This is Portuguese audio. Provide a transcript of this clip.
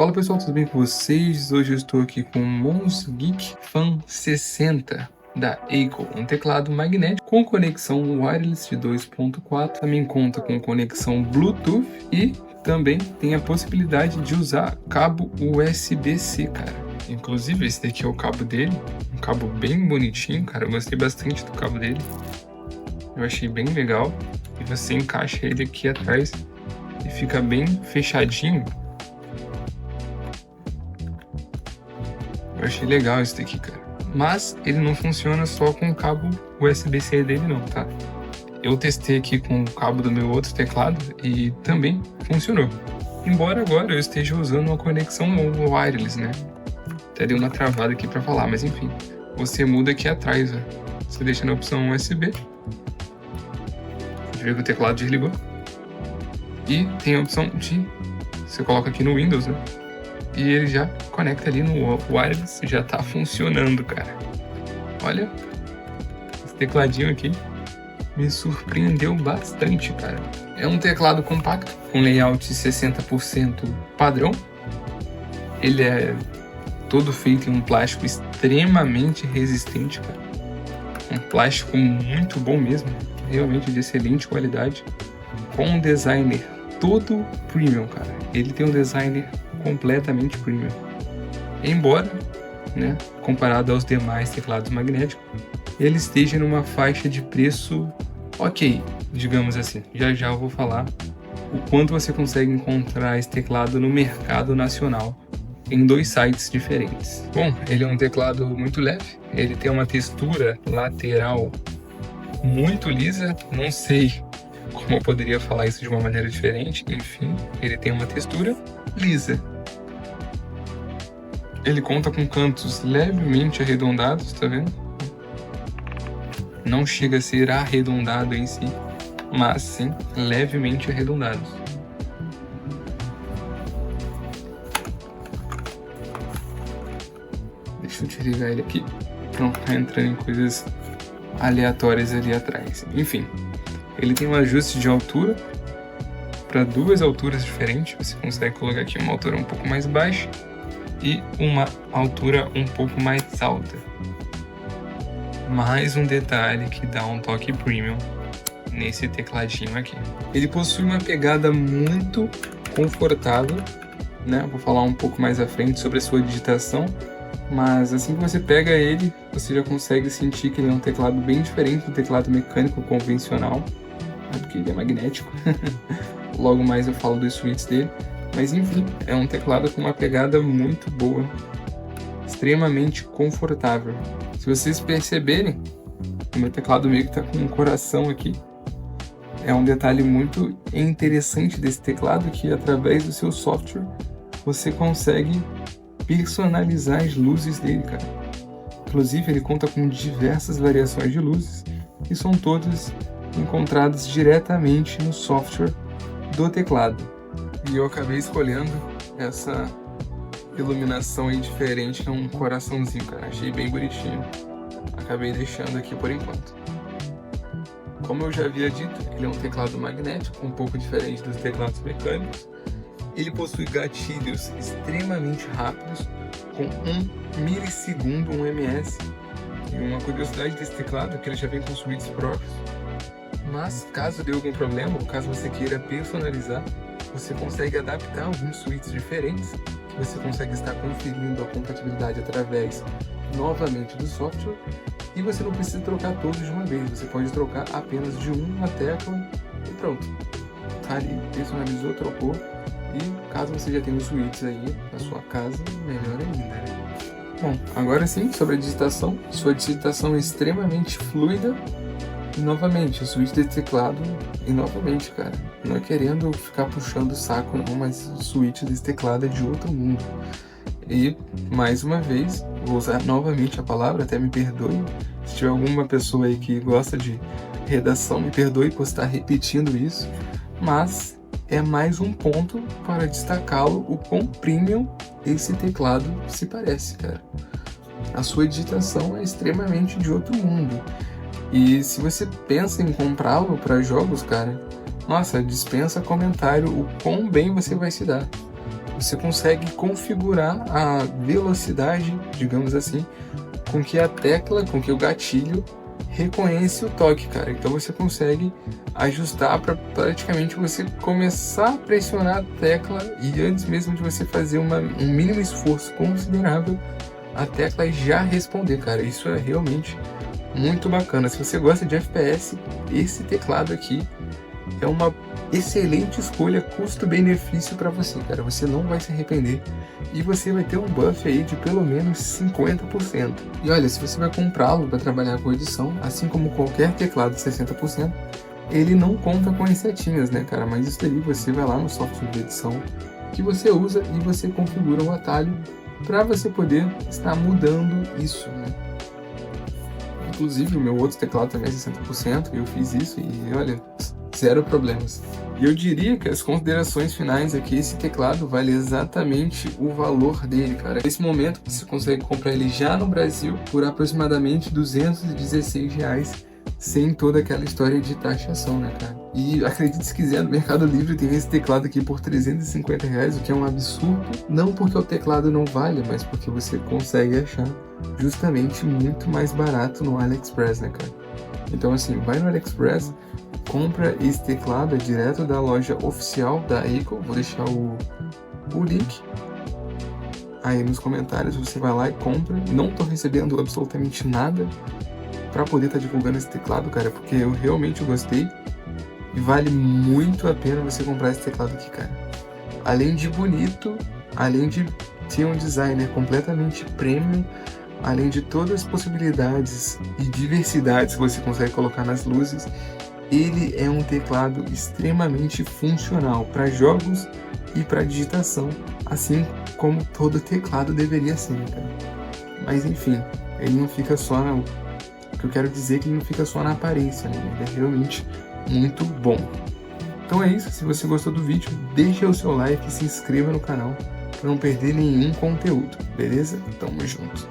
Fala pessoal, tudo bem com vocês? Hoje eu estou aqui com o Mons Geek Fan 60 da Eiko, um teclado magnético com conexão wireless de 2.4, também conta com conexão Bluetooth e também tem a possibilidade de usar cabo USB-C, cara. Inclusive esse daqui é o cabo dele, um cabo bem bonitinho, cara, eu gostei bastante do cabo dele, eu achei bem legal, e você encaixa ele aqui atrás e fica bem fechadinho. Eu achei legal isso daqui, cara. Mas ele não funciona só com o cabo USB-C dele não, tá? Eu testei aqui com o cabo do meu outro teclado e também funcionou. Embora agora eu esteja usando uma conexão wireless, né? Até deu uma travada aqui pra falar, mas enfim. Você muda aqui atrás, ó. Você deixa na opção USB. Deixa eu ver que o teclado desligou. E tem a opção de... Você coloca aqui no Windows, né? E ele já conecta ali no wireless, já tá funcionando, cara. Olha, esse tecladinho aqui me surpreendeu bastante, cara. É um teclado compacto, com layout 60% padrão. Ele é todo feito em um plástico extremamente resistente, cara. Um plástico muito bom mesmo, realmente de excelente qualidade. Com um designer todo premium, cara. Ele tem um designer completamente premium. Embora, né, comparado aos demais teclados magnéticos, ele esteja numa faixa de preço ok, digamos assim. Já já eu vou falar o quanto você consegue encontrar esse teclado no mercado nacional em dois sites diferentes. Bom, ele é um teclado muito leve, ele tem uma textura lateral muito lisa, não sei como eu poderia falar isso de uma maneira diferente, enfim, ele tem uma textura lisa. Ele conta com cantos levemente arredondados, tá vendo? Não chega a ser arredondado em si, mas sim levemente arredondados. Deixa eu desligar ele aqui. Pronto, tá entrando em coisas aleatórias ali atrás. Enfim, ele tem um ajuste de altura para duas alturas diferentes. Você consegue colocar aqui uma altura um pouco mais baixa e uma altura um pouco mais alta. Mais um detalhe que dá um toque premium nesse tecladinho aqui. Ele possui uma pegada muito confortável, né? Vou falar um pouco mais à frente sobre a sua digitação, mas assim que você pega ele, você já consegue sentir que ele é um teclado bem diferente do teclado mecânico convencional, né? Porque ele é magnético. Logo mais eu falo dos switches dele. Mas enfim, é um teclado com uma pegada muito boa, extremamente confortável. Se vocês perceberem, o meu teclado meio que está com um coração aqui. É um detalhe muito interessante desse teclado, que através do seu software você consegue personalizar as luzes dele, cara. Inclusive ele conta com diversas variações de luzes, que são todas encontradas diretamente no software do teclado. E eu acabei escolhendo essa iluminação aí diferente, que é um coraçãozinho, cara. Achei bem bonitinho. Acabei deixando aqui por enquanto. Como eu já havia dito, ele é um teclado magnético, um pouco diferente dos teclados mecânicos. Ele possui gatilhos extremamente rápidos, com 1 milissegundo, 1 ms. E uma curiosidade desse teclado é que ele já vem com switches próprios. Mas caso dê algum problema, ou caso você queira personalizar, você consegue adaptar alguns switches diferentes, que você consegue estar conferindo a compatibilidade através novamente do software, e você não precisa trocar todos de uma vez, você pode trocar apenas de uma tecla e pronto. Tá ali, personalizou, trocou, e caso você já tenha os switches aí na sua casa, melhor ainda, né? Bom, agora sim, sobre a digitação. Sua digitação é extremamente fluida. E novamente, o switch desse teclado, e novamente, cara, não é querendo ficar puxando o saco não, mas o switch desse teclado é de outro mundo. E, mais uma vez, vou usar novamente a palavra, até me perdoe, se tiver alguma pessoa aí que gosta de redação, me perdoe por estar repetindo isso, mas é mais um ponto para destacá-lo o quão premium esse teclado se parece, cara. A sua digitação é extremamente de outro mundo. E se você pensa em comprá-lo para jogos, cara, nossa, dispensa comentário o quão bem você vai se dar. você consegue configurar a velocidade, digamos assim, com que a tecla, com que o gatilho reconhece o toque, cara. Então você consegue ajustar para praticamente você começar a pressionar a tecla e antes mesmo de você fazer um mínimo esforço considerável, a tecla já responder, cara. Isso é realmente muito bacana. Se você gosta de FPS, esse teclado aqui é uma excelente escolha custo-benefício para você, cara. Você não vai se arrepender e você vai ter um buff aí de pelo menos 50%. E olha, se você vai comprá-lo para trabalhar com edição, assim como qualquer teclado de 60%, ele não conta com as setinhas, né, cara? Mas isso daí você vai lá no software de edição que você usa e você configura o atalho para você poder estar mudando isso, né? Inclusive o meu outro teclado também é 60% e eu fiz isso e olha, zero problemas. E eu diria que as considerações finais aqui, esse teclado vale exatamente o valor dele, cara. Nesse momento você consegue comprar ele já no Brasil por aproximadamente R$216, sem toda aquela história de taxação, né, cara? E acredite se quiser, no Mercado Livre tem esse teclado aqui por R$350, o que é um absurdo. Não porque o teclado não vale, mas porque você consegue achar justamente muito mais barato no AliExpress, né, cara? Então assim, vai no AliExpress, compra esse teclado, é direto da loja oficial da Aiko. Vou deixar o link aí nos comentários, você vai lá e compra. Não tô recebendo absolutamente nada para poder estar divulgando esse teclado, cara, porque eu realmente gostei e vale muito a pena você comprar esse teclado aqui, cara. Além de bonito, além de ter um designer completamente premium, além de todas as possibilidades e diversidades que você consegue colocar nas luzes, ele é um teclado extremamente funcional para jogos e para digitação, assim como todo teclado deveria ser, cara. Mas enfim, ele não fica só na... O que eu quero dizer é que ele não fica só na aparência, né? Ele é realmente muito bom. Então é isso, se você gostou do vídeo, deixa o seu like e se inscreva no canal para não perder nenhum conteúdo, beleza? Tamo junto!